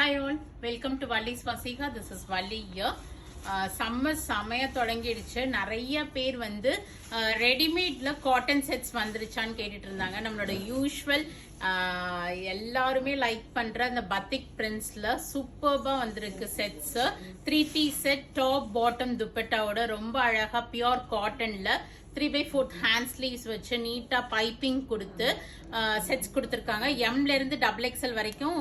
Hi all, welcome to Valli's Vasika. This is Valli here. Summer செமையா தொடங்கிடுச்சு. நிறைய பேர் வந்து ரெடிமேட்ல காட்டன் செட்ஸ் வந்துருச்சான்னு கேட்டுட்டு இருந்தாங்க. நம்மளோட யூஷுவல் எல்லாருமே லைக் பண்ற அந்த பத்திக் பிரிண்ட்ஸ்ல சூப்பர்பா வந்திருக்கு sets. 3-piece set, top bottom துப்பட்டாவோட ரொம்ப அழகா பியூர் காட்டன்ல 3/4 ஹேண்ட் ஸ்லீவ்ஸ் வச்சு நீட்டா பைப்பிங் கொடுத்து செட்ஸ் கொடுத்துருக்காங்க. எம்ல இருந்து XXL வரைக்கும்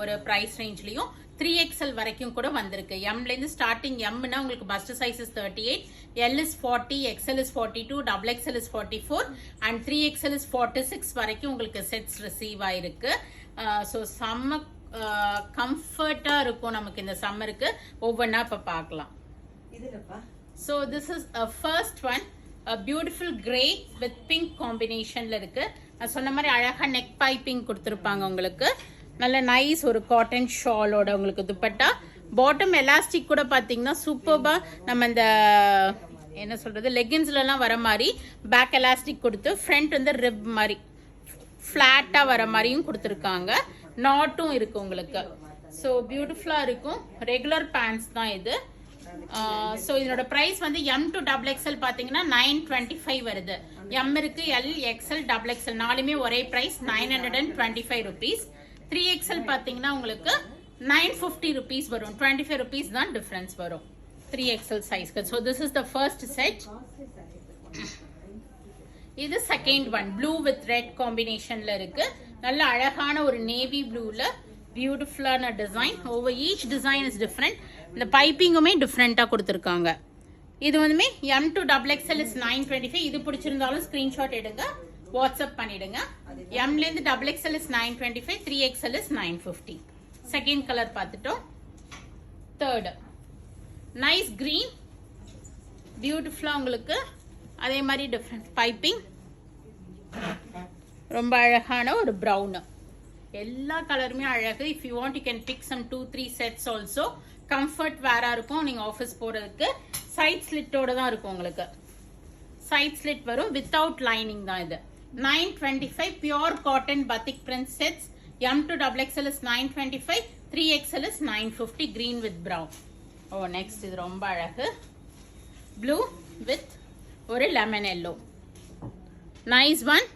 ஒரு பிரைஸ் ரேஞ்ச்லயும் 3XL வரைக்கும் கூட வந்திருக்கு. எம்ல இருந்து ஸ்டார்டிங் எம்னா உங்களுக்கு first size is 38, L is 40, XL is 42, XXL is 44 and 3XL is 46 வரைக்கும் உங்களுக்கு செட்ஸ் ரிசீவ் ஆயிருக்கு. ஸோ செம்ம கம்ஃபர்ட்டா இருக்கும் நமக்கு இந்த சம்மருக்கு. ஒவ்வொன்றா இப்ப பார்க்கலாம். So this is first one, beautiful grey with pink காம்பினேஷன்ல இருக்கு. நான் சொன்ன மாதிரி அழகா நெக் பைப்பிங் கொடுத்துருப்பாங்க உங்களுக்கு. நல்ல நைஸ் ஒரு காட்டன் ஷாலோட உங்களுக்கு துப்பட்டா. பாட்டம் எலாஸ்டிக் கூட பாத்தீங்கன்னா சூப்பர்பா நம்ம இந்த என்ன சொல்றது லெகின்ஸ்ல எல்லாம் வர மாதிரி பேக் எலாஸ்டிக் கொடுத்து ஃப்ரண்ட் வந்து ரிப் மாதிரி ஃபிளாட்டா வர மாதிரியும் கொடுத்துருக்காங்க. நாட்டும் இருக்கு உங்களுக்கு. ஸோ பியூட்டிஃபுல்லா இருக்கும். ரெகுலர் பேண்ட்ஸ் தான் இது. ஸோ இதனோட ப்ரைஸ் வந்து M to XXL பார்த்தீங்கன்னா 925 வருது. M இருக்கு, L, XL, XXL நாலுமே ஒரே ப்ரைஸ் 925 rupees. 3XL பார்த்தீங்கன்னா உங்களுக்கு 950 rupees வரும். 25 rupees தான் டிஃபரன்ஸ் வரும் 3XL சைஸ்க்கு. So this is the first set. இது second one, blue with red காம்பினேஷன்ல இருக்கு. நல்ல அழகான ஒரு நேவி ப்ளூல பியூட்டிஃபுல்லான design. Over each design is different. இந்த பைப்பிங்குமே டிஃப்ரெண்டா கொடுத்துருக்காங்க. இது வந்துமே M to XXL இஸ் 925. இது பிடிச்சிருந்தாலும் ஸ்கிரீன்ஷாட் எடுங்க, வாட்ஸ்அப் பண்ணிடுங்க. எம்ல இருந்து XXL is 925, 3XL is 950. Second colour பார்த்துட்டோம். தேர்ட் நைஸ் கிரீன், பியூட்டிஃபுல்லா உங்களுக்கு அதே மாதிரி டிஃப்ரெண்ட் பைப்பிங். ரொம்ப அழகான ஒரு ப்ரௌன். எல்லா கலருமே அழகு. If you want you can pick some 2-3 sets also. Comfort வேறா இருக்கும் நீங்க ஆஃபீஸ் போறதுக்கு. சைட் ஸ்லிட்டோட தான் இருக்கும் உங்களுக்கு. சைட் ஸ்லிட் வரும், வித்தவுட் லைனிங் தான் இது. 925 pure cotton batik print sets. M to XXL is 925, 3XL is 950. Green with brown. Oh next இது ரொம்ப அழகு. ப்ளூ வித் ஒரு lemon yellow. Nice one.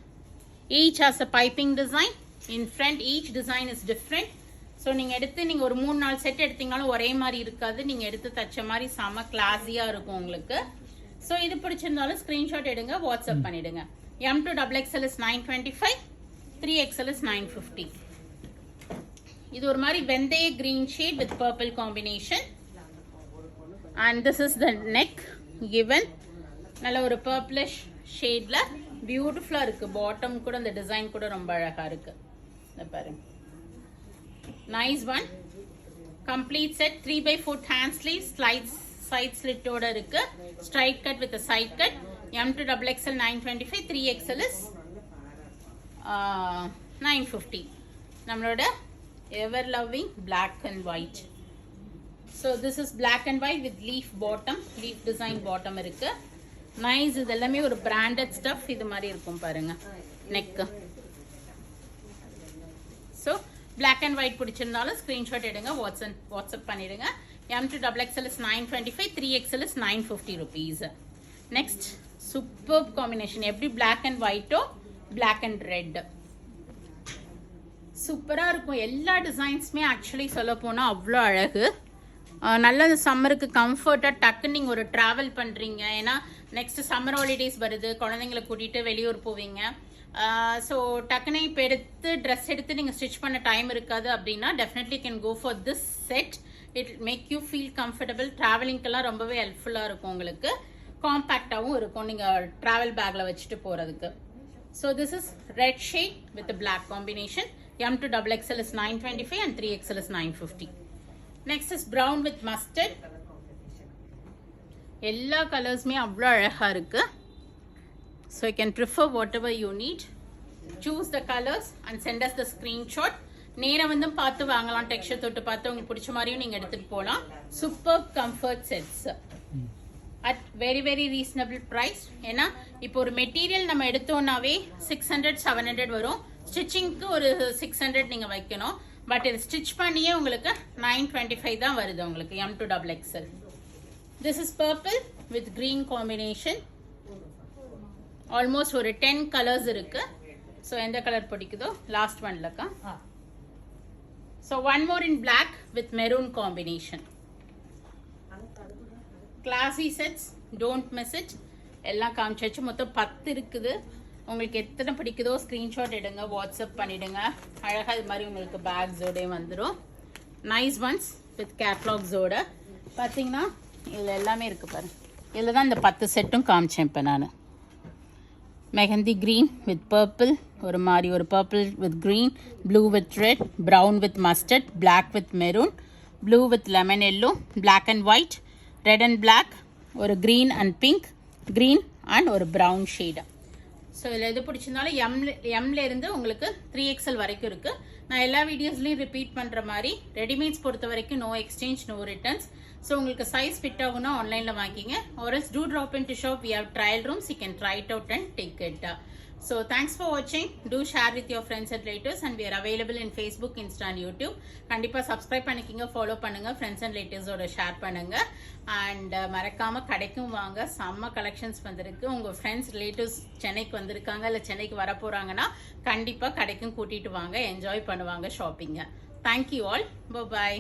Each has a piping design. In front each design is different. So நீங்கள் எடுத்து நீங்கள் ஒரு 3-4 set எடுத்தீங்கனாலும் ஒரே மாதிரி இருக்காது. நீங்கள் எடுத்து தச்ச மாதிரி செம கிளாஸியாக இருக்கும் உங்களுக்கு. ஸோ இது பிடிச்சிருந்தாலும் ஸ்க்ரீன்ஷாட் எடுங்க, வாட்ஸ்அப் பண்ணிடுங்க. M to XXL is 925, 3XL is 950. இது ஒரு மாதிரி வெந்தய green shade with purple combination. And this is the neck given. நல்ல ஒரு பர்பிளிஷ் ஷேட்ல பியூட்டிஃபுல்லா இருக்கு. பாட்டம் கூட அந்த டிசைன் கூட ரொம்ப அழகா இருக்கு. பாருங்க, nice one. Complete set 3/4 hand sleeve, side ஸ்லிட்டோட இருக்கு. Straight cut with side cut. M to XXL 925, 3XL is 950. நம்மளோட ever loving black and white. So this is black and white with leaf bottom, leaf design bottom இருக்கு. Nice. இது எல்லாமே ஒரு branded stuff. இது மாதிரி இருக்கும் பாருங்க neck. So black and white பிடிச்சிருந்தாலும் ஸ்கிரீன்ஷாட் எடுங்க, வாட்ஸ்அப் பண்ணிடுங்க. M to XXL is 925, 3XL is 950 rupees. Next super combination. எப்படி பிளாக் அண்ட் ஒயிட்டோ பிளாக் அண்ட் ரெட் சூப்பரா இருக்கும். எல்லா டிசைன்ஸுமே ஆக்சுவலி சொல்ல போனா அவ்வளோ அழகு. நல்ல சம்மருக்கு கம்ஃபர்ட்டா டக்குன்னு நீங்க ஒரு டிராவல் பண்றீங்க. ஏன்னா நெக்ஸ்ட் சம்மர் ஹாலிடேஸ் வருது, குழந்தைங்களை கூட்டிட்டு வெளியூர் போவீங்க. ஸோ டக்குனு இப்போ எடுத்து ட்ரெஸ் எடுத்து நீங்கள் ஸ்டிச் பண்ண டைம் இருக்காது அப்படின்னா definitely can go for this set. It make you feel comfortable. ட்ராவலிங்க்கெல்லாம் ரொம்பவே ஹெல்ப்ஃபுல்லாக இருக்கும் உங்களுக்கு. காம்பேக்டாகவும் இருக்கும் நீங்கள் ட்ராவல் பேக்கில் வச்சுட்டு போகிறதுக்கு. So this is red shade with black combination. M to XXL is 925 and 3XL is 950. Next is brown with mustard. எல்லா கலர்ஸுமே அவ்வளோ அழகாக இருக்கு. So you can prefer whatever you need. Choose the colors and send us the screenshot. நேரா வந்து பார்த்து வாங்கலாம். Texture தொட்டு பார்த்து உங்களுக்கு பிடிச்ச மாதிரியும் நீங்க எடுத்துட்டு போகலாம். Super comfort sets at very very reasonable price. ஏன்னா இப்போ ஒரு மெட்டீரியல் நம்ம எடுத்தோம்னாவே 600-700 வரும். ஸ்டிச்சிங்க்கு ஒரு 600 நீங்க வைக்கணும். பட் இது ஸ்டிச் பண்ணியே உங்களுக்கு 925 தான் வருது உங்களுக்கு M2 XXL. This is purple with green combination. Almost ஒரு 10 colors இருக்கு. So எந்த கலர் பிடிக்குதோ last ஒன்லக்கா. So one more in black with maroon combination. Classy sets, don't miss it. எல்லாம் காமிச்சாச்சு. மொத்தம் 10 இருக்குது. உங்களுக்கு எத்தனை பிடிக்குதோ ஸ்க்ரீன்ஷாட் எடுங்க, வாட்ஸ்அப் பண்ணிடுங்க. அழகாக இது மாதிரி உங்களுக்கு பேக்ஸோடே வந்துடும். நைஸ் ஒன்ஸ் வித் கேட்லாக்ஸோட பார்த்தீங்கன்னா இதில் எல்லாமே இருக்குது பாருங்க. இதில் தான் இந்த 10 செட்டும் காமிச்சேன் இப்போ நான். மெஹந்தி க்ரீன் வித் பர்பிள், ஒரு மாதிரி ஒரு purple with green, blue with red, brown with mustard, black with maroon, blue with lemon yellow, black and white, red and black, ஒரு green and pink, green and ஒரு ப்ரௌன் ஷேடு. ஸோ இதில் எது பிடிச்சிருந்தாலும் எம்லேருந்து உங்களுக்கு 3XL வரைக்கும் இருக்குது. நான் எல்லா வீடியோஸ்லையும் ரிப்பீட் பண்ணுற மாதிரி ரெடிமேட்ஸ் பொறுத்த வரைக்கும் no exchange, no returns. So உங்களுக்கு சைஸ் ஃபிட் ஆகுனா ஆன்லைனில் வாங்கிக்கிங்க. Or else do drop in to shop. We have trial rooms, you can try it out and take it. So thanks for watching. Do share with your friends and relatives, and we are available in Facebook, Insta and YouTube. கண்டிப்பா subscribe பண்ணிக்கிங்க, follow பண்ணுங்க, friends and relatives ஓட share பண்ணுங்க. and மறக்காம கடைக்கும் வாங்க. செம்ம collections வந்திருக்கு. உங்க friends relatives சென்னைக்கு வந்திருக்காங்க இல்ல சென்னைக்கு வர போறாங்கன்னா கண்டிப்பா கடைக்கும் கூட்டிட்டு வாங்க, என்ஜாய் பண்ணுவாங்க ஷாப்பிங்க. Thank you all. Bye bye.